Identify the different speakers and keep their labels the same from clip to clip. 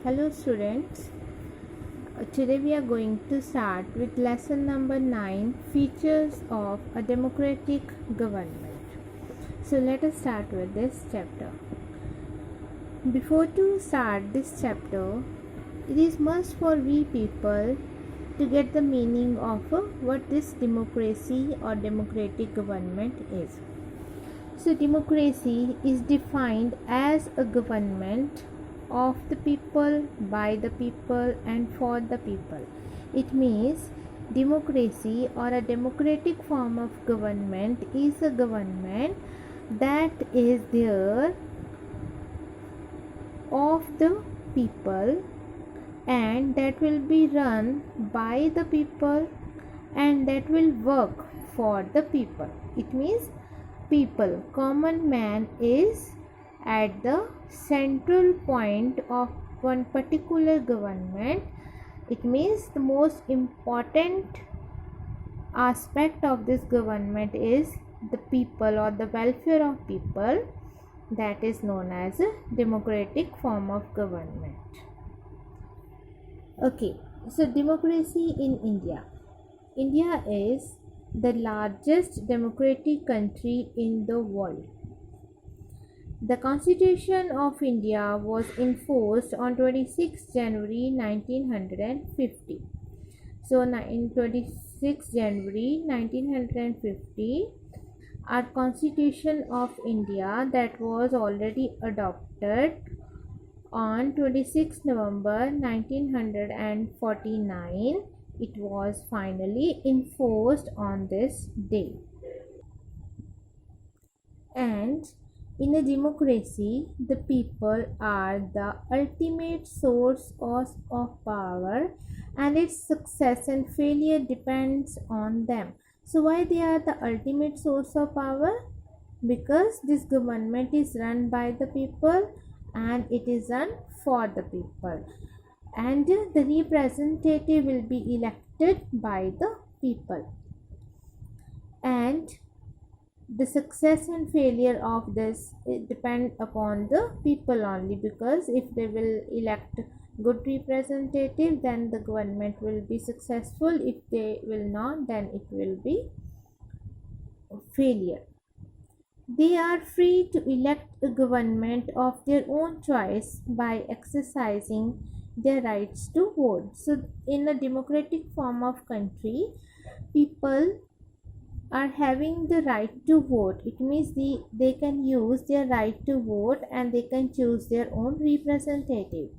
Speaker 1: Hello students, today we are going to start with lesson number 9, features of a democratic government. So let us start with this chapter. Before to start this chapter, it is must for we people to get the meaning of what this democracy or democratic government is. So democracy is defined as a government of the people, by the people, and for the people. It means democracy or a democratic form of government is a government that is there of the people and that will be run by the people and that will work for the people. It means people, common man is at the central point of one particular government. It means the most important aspect of this government is the people or the welfare of people. That is known as a democratic form of government. Okay, so democracy in India. India is the largest democratic country in the world. The Constitution of India was enforced on 26 January 1950. So, in 26 January 1950, our Constitution of India that was already adopted on 26 November 1949, it was finally enforced on this day. And in a democracy, the people are the ultimate source of power and its success and failure depends on them. So why they are the ultimate source of power? Because this government is run by the people and it is run for the people. And the representative will be elected by the people. And the success and failure of this depend upon the people only, because if they will elect good representative then the government will be successful. If they will not, then it will be failure. They are free to elect a government of their own choice by exercising their rights to vote. So in a democratic form of country, people are having the right to vote. It means they can use their right to vote and they can choose their own representative.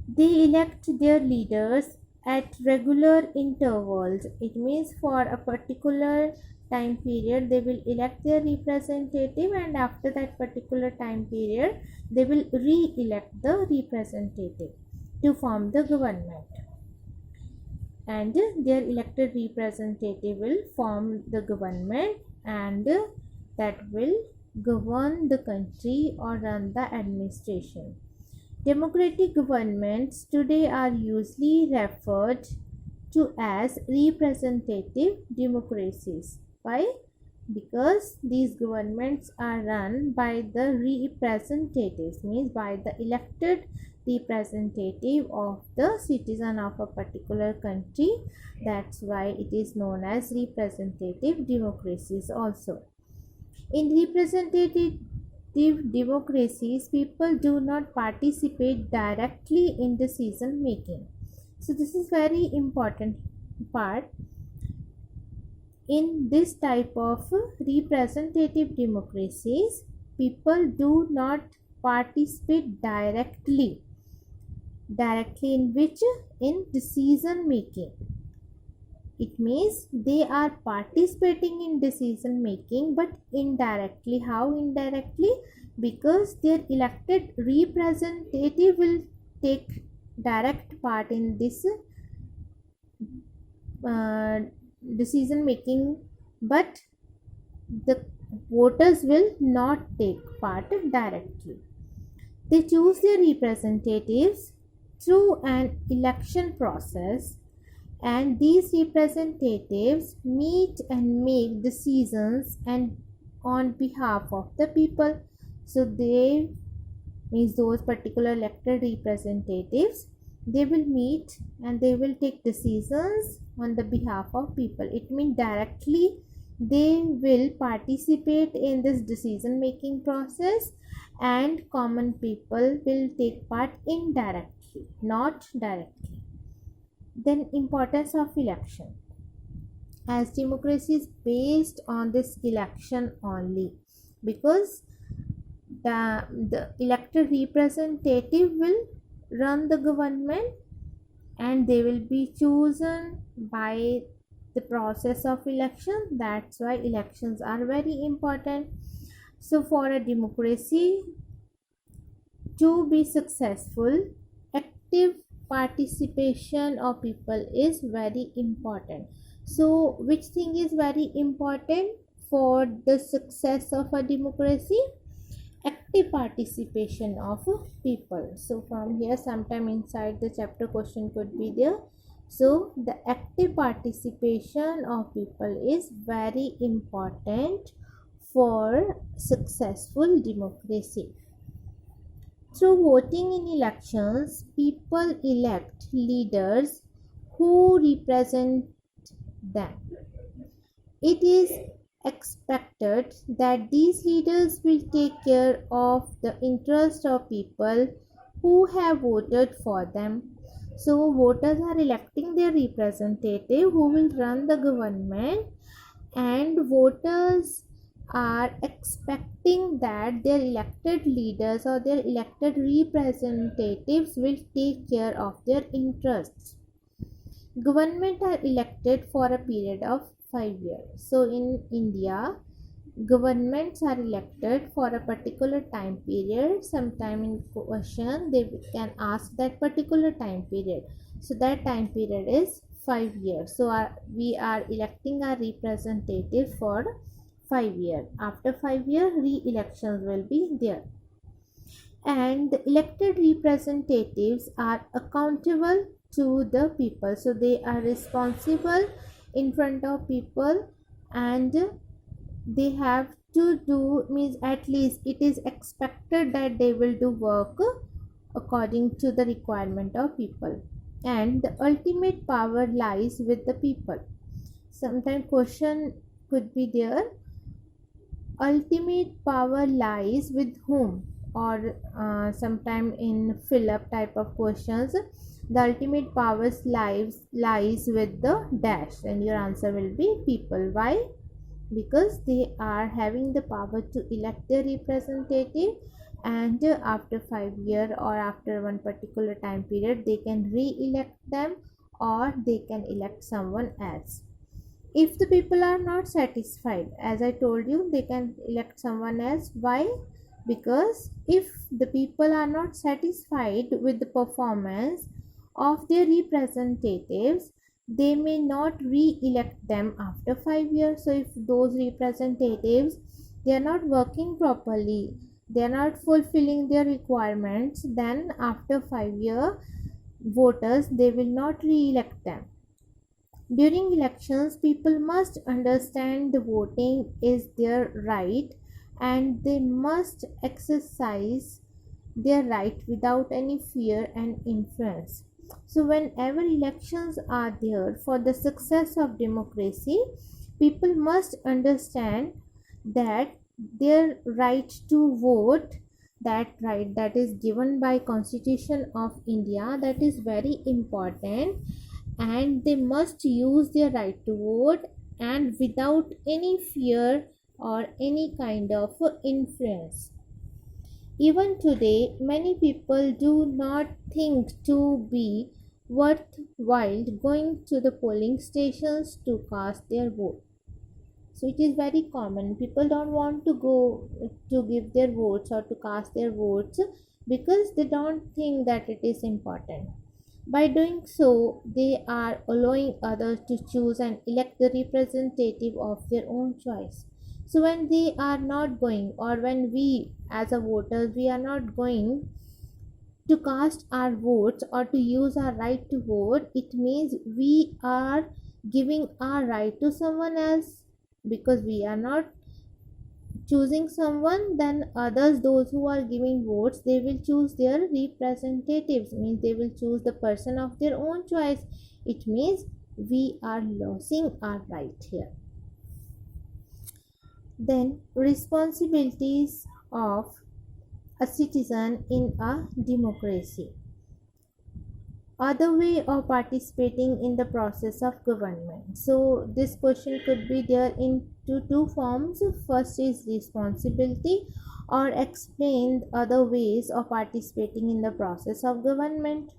Speaker 1: They elect their leaders at regular intervals. It means for a particular time period they will elect their representative and after that particular time period they will re-elect the representative to form the government. And their elected representative will form the government and that will govern the country or run the administration. Democratic governments today are usually referred to as representative democracies. Why? Because these governments are run by the representatives, means by the elected representative of the citizen of a particular country. That's why it is known as representative democracies also. In representative democracies, people do not participate directly in decision making. So this is very important part. In this type of representative democracies, people do not participate directly in which? In decision making. It means they are participating in decision making but indirectly. How indirectly? Because their elected representative will take direct part in this decision making, but the voters will not take part directly. They choose their representatives through an election process and these representatives meet and make decisions and on behalf of the people. So they means those particular elected representatives, they will meet and they will take decisions on the behalf of people. It means directly they will participate in this decision making process, and common people will take part indirectly, not directly. Then importance of election, as democracy is based on this election only, because the elected representative will run the government and they will be chosen by the process of election. That's why elections are very important. So for a democracy to be successful, active participation of people is very important. So which thing is very important for the success of a democracy? Active participation of people. So from here sometime inside the chapter question could be there. So the active participation of people is very important for successful democracy. Through voting in elections, people elect leaders who represent them. It is expected that these leaders will take care of the interest of people who have voted for them. So voters are electing their representative who will run the government, and voters are expecting that their elected leaders or their elected representatives will take care of their interests. Government are elected for a period of 5 years. So in India, governments are elected for a particular time period. Sometime in question they can ask that particular time period. So that time period is 5 years. So we are electing our representative for 5 years. After 5 years, re-elections will be there. And the elected representatives are accountable to the people. So they are responsible in front of people, and they have to do, means at least it is expected that they will do work according to the requirement of people, and the ultimate power lies with the people. Sometimes question could be there, ultimate power lies with whom, or sometime in fill up type of questions, the ultimate powers lies with the dash, and your answer will be people. Why? Because they are having the power to elect their representative, and after 5 year or after one particular time period they can re-elect them, or they can elect someone else. If the people are not satisfied, as I told you, they can elect someone else. Why? Because if the people are not satisfied with the performance of their representatives, they may not re-elect them after 5 years. So if those representatives, they are not working properly, they are not fulfilling their requirements, then after 5 year voters, they will not re-elect them. During elections, people must understand the voting is their right, and they must exercise their right without any fear and influence. So whenever elections are there, for the success of democracy, people must understand that their right to vote, that right that is given by Constitution of India, that is very important, and they must use their right to vote, and without any fear or any kind of influence. Even today, many people do not think to be worthwhile going to the polling stations to cast their vote. So it is very common. People don't want to go to give their votes or to cast their votes because they don't think that it is important. By doing so, they are allowing others to choose and elect the representative of their own choice. So when they are not going, or when we as a voters, we are not going to cast our votes or to use our right to vote, it means we are giving our right to someone else, because we are not choosing someone, then others, those who are giving votes, they will choose their representatives, means they will choose the person of their own choice. It means we are losing our right here. Then responsibilities of a citizen in a democracy. Other way of participating in the process of government. So this question could be there in two forms. First is responsibility, or explain other ways of participating in the process of government.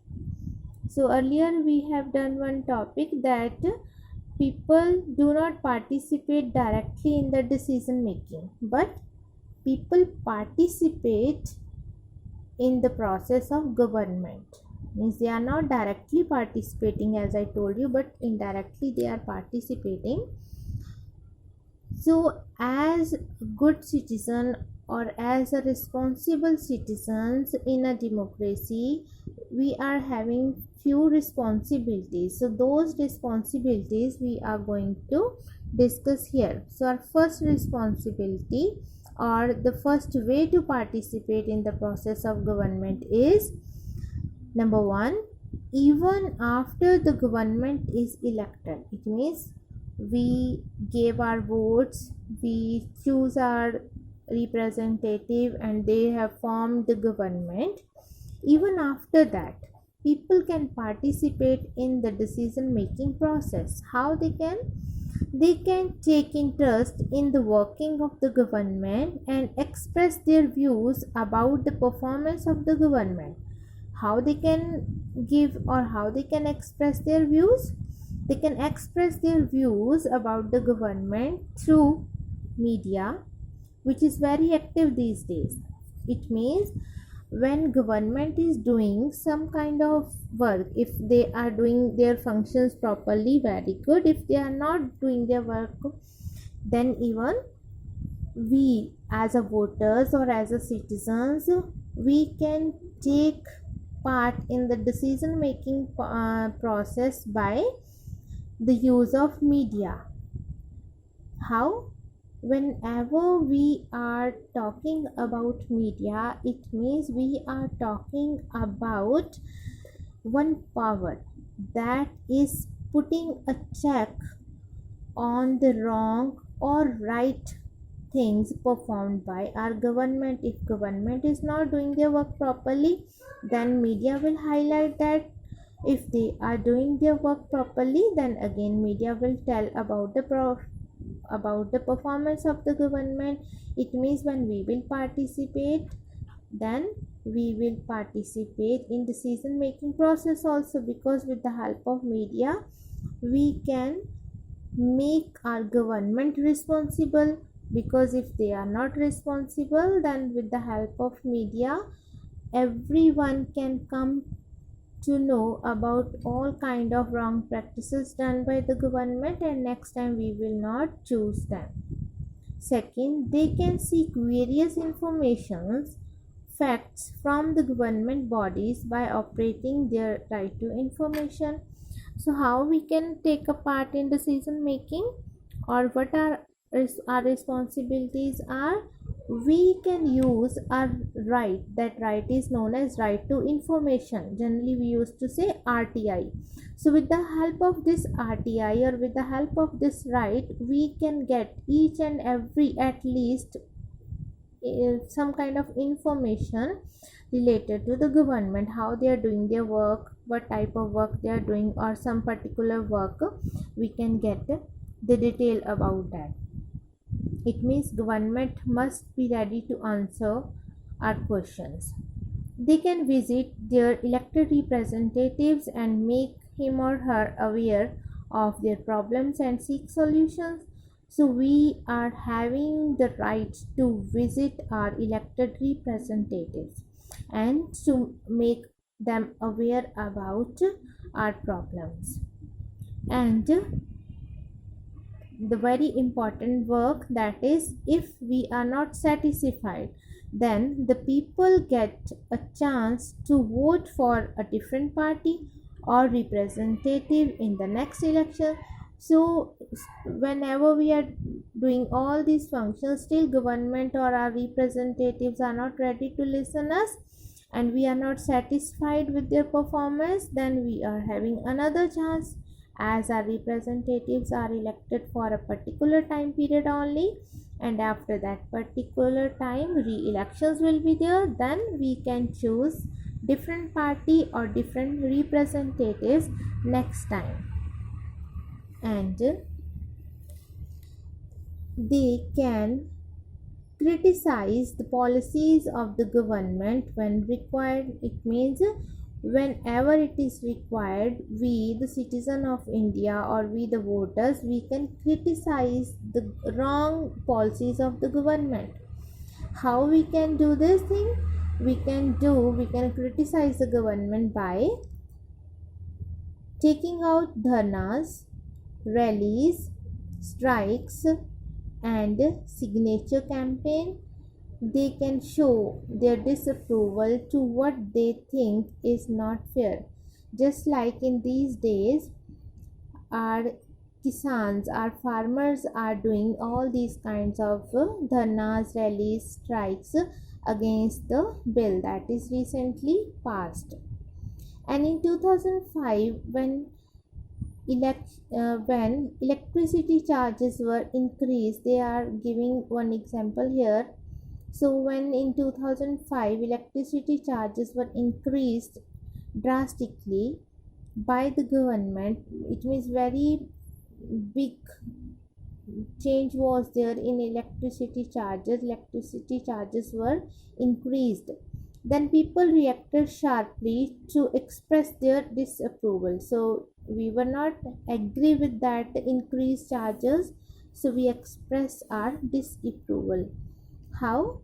Speaker 1: So earlier we have done one topic that people do not participate directly in the decision making, but people participate in the process of government. Means they are not directly participating, as I told you, but indirectly they are participating. So as good citizen, or as a responsible citizens in a democracy, we are having few responsibilities. So those responsibilities we are going to discuss here. So our first responsibility, or the first way to participate in the process of government is, number one, even after the government is elected. It means we gave our votes, we choose our representative, and they have formed the government. Even after that, people can participate in the decision making process. How they can? They can take interest in the working of the government and express their views about the performance of the government. How they can give, or how they can express their views? They can express their views about the government through media, which is very active these days. It means when government is doing some kind of work, if they are doing their functions properly, very good. If they are not doing their work, then even we as a voters, or as a citizens, we can take part in the decision making process by the use of media. How? Whenever we are talking about media, it means we are talking about one power that is putting a check on the wrong or right things performed by our government. If government is not doing their work properly, then media will highlight that. If they are doing their work properly, then again media will tell about the performance of the government. It means when we will participate, then we will participate in decision making process also, because with the help of media we can make our government responsible. Because if they are not responsible, then with the help of media everyone can come to know about all kind of wrong practices done by the government, and next time we will not choose them. Second, they can seek various informations, facts from the government bodies by operating their right to information. So how we can take a part in decision making, or what are our responsibilities are? We can use our right. That right is known as right to information. Generally we used to say RTI. So with the help of this RTI, or with the help of this right, we can get each and every, at least some kind of information related to the government, how they are doing their work, what type of work they are doing, or some particular work, we can get the detail about that. It means government must be ready to answer our questions. They can visit their elected representatives and make him or her aware of their problems and seek solutions. So we are having the right to visit our elected representatives and to make them aware about our problems. And the very important work, that is, if we are not satisfied, then the people get a chance to vote for a different party or representative in the next election. So whenever we are doing all these functions, still government or our representatives are not ready to listen us, and we are not satisfied with their performance, then we are having another chance. As our representatives are elected for a particular time period only, and after that particular time re-elections will be there, then we can choose different party or different representatives next time. And they can criticize the policies of the government when required. It means whenever it is required, we the citizen of India or we the voters, we can criticize the wrong policies of the government. How we can do this thing? We can criticize the government by taking out dharnas, rallies, strikes, and signature campaign. They can show their disapproval to what they think is not fair. Just like in these days, our kisans, our farmers are doing all these kinds of dharnas, rallies, strikes against the bill that is recently passed. And in 2005, when electricity charges were increased, they are giving one example here. So when in 2005 electricity charges were increased drastically by the government, it means very big change was there in electricity charges were increased. Then people reacted sharply to express their disapproval. So we were not agree with that increased charges, so we express our disapproval. How?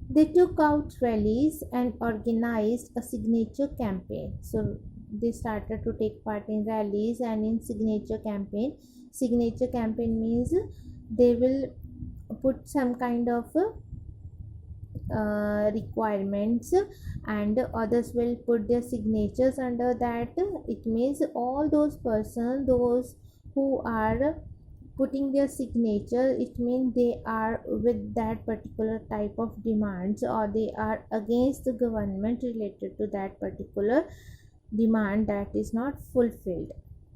Speaker 1: They took out rallies and organized a signature campaign. So they started to take part in rallies and in signature campaign. Signature campaign means they will put some kind of requirements, and others will put their signatures under that. It means all those persons, those who are putting their signature, it means they are with that particular type of demands, or they are against the government related to that particular demand that is not fulfilled.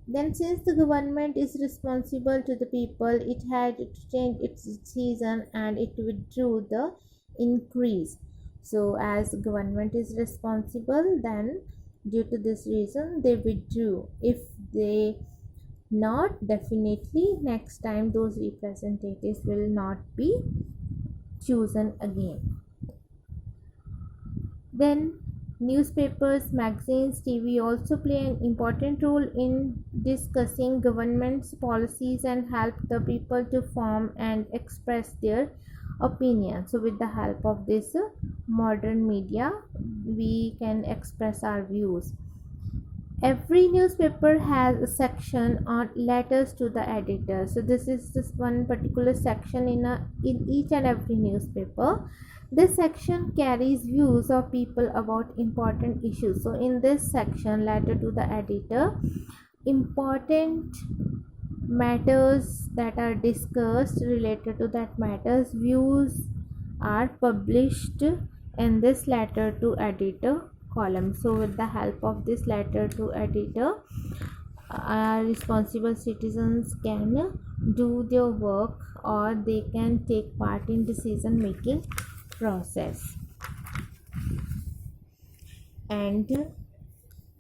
Speaker 1: Then since the government is responsible to the people, it had to change its decision and it withdrew the increase. So as government is responsible, then due to this reason they withdrew. If they not, definitely next time those representatives will not be chosen again. Then newspapers, magazines, TV also play an important role in discussing government's policies and help the people to form and express their opinion. So with the help of this modern media, we can express our views. Every newspaper has a section on letters to the editor. So this is this one particular section in each and every newspaper. This section carries views of people about important issues. So in this section, letter to the editor, important matters that are discussed related to that matters, views are published in this letter to editor column. So with the help of this letter to editor, responsible citizens can do their work, or they can take part in decision making process. And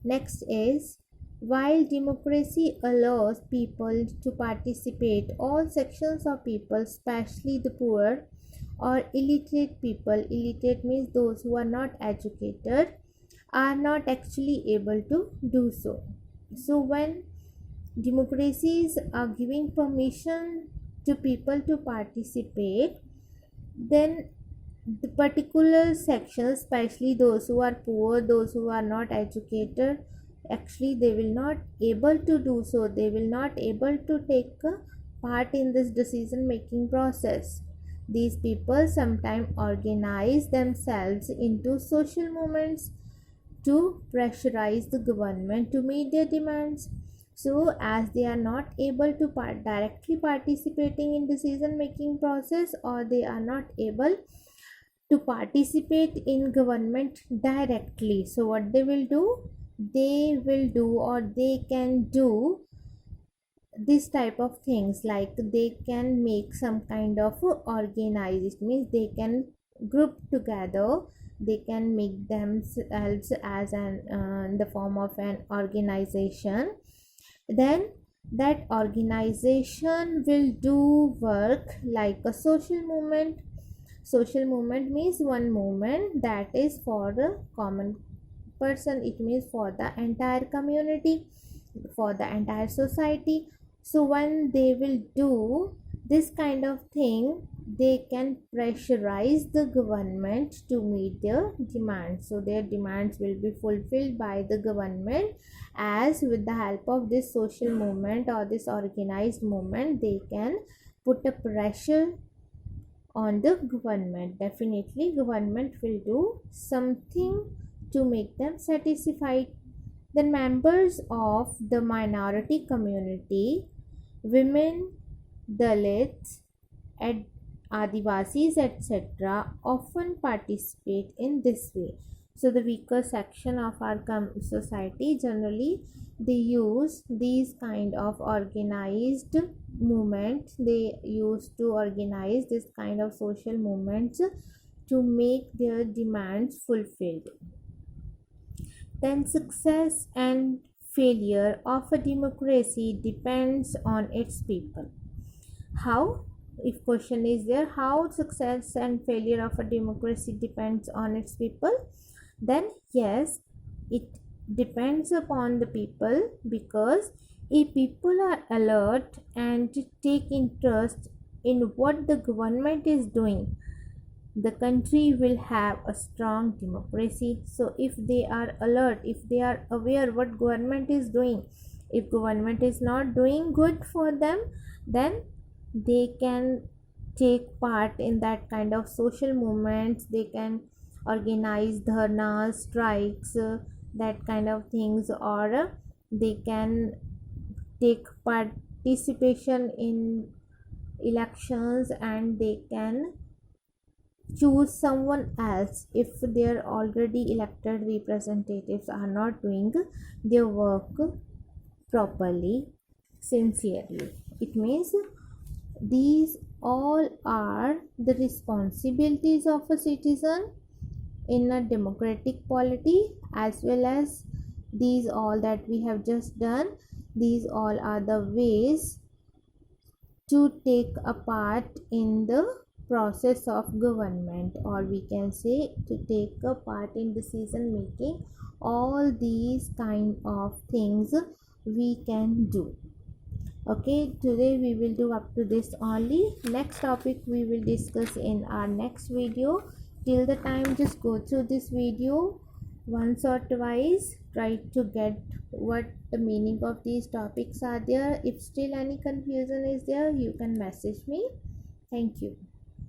Speaker 1: next is, while democracy allows people to participate, all sections of people, especially the poor or illiterate people, illiterate means those who are not educated, are not actually able to do so. So when democracies are giving permission to people to participate, then the particular sections, especially those who are poor, those who are not educated, actually they will not able to do so. They will not able to take part in this decision making process. These people sometimes organize themselves into social movements to pressurize the government to meet their demands. So as they are not able to directly participating in decision making process, or they are not able to participate in government directly, so what they will do, they will do, or they can do this type of things, like they can make some kind of organized, means they can group together, they can make themselves as an in the form of an organization. Then that organization will do work like a social movement. Social movement means one movement that is for the common person, it means for the entire community, for the entire society. So when they will do this kind of thing, they can pressurize the government to meet their demands, so their demands will be fulfilled by the government, as with the help of this social movement or this organized movement they can put a pressure on the government. Definitely government will do something to make them satisfied. The members of the minority community, women, Dalits, and Adivasis, etc., often participate in this way. So, the weaker section of our society generally they use these kind of organized movements. They used to organize this kind of social movements to make their demands fulfilled. Then success and failure of a democracy depends on its people. How? If question is there, how success and failure of a democracy depends on its people, then yes, it depends upon the people, because if people are alert and take interest in what the government is doing, the country will have a strong democracy. So if they are alert, if they are aware what government is doing, if government is not doing good for them, then they can take part in that kind of social movements, they can organize dharnas, strikes, that kind of things, or they can take participation in elections, and they can choose someone else if their already elected representatives are not doing their work properly, sincerely. It means these all are the responsibilities of a citizen in a democratic polity, as well as these all that we have just done, these all are the ways to take a part in the process of government, or we can say to take a part in decision making. All these kind of things we can do. Okay, today we will do up to this only. Next topic we will discuss in our next video. Till the time, just go through this video once or twice, try to get what the meaning of these topics are there. If still any confusion is there, you can message me. Thank you.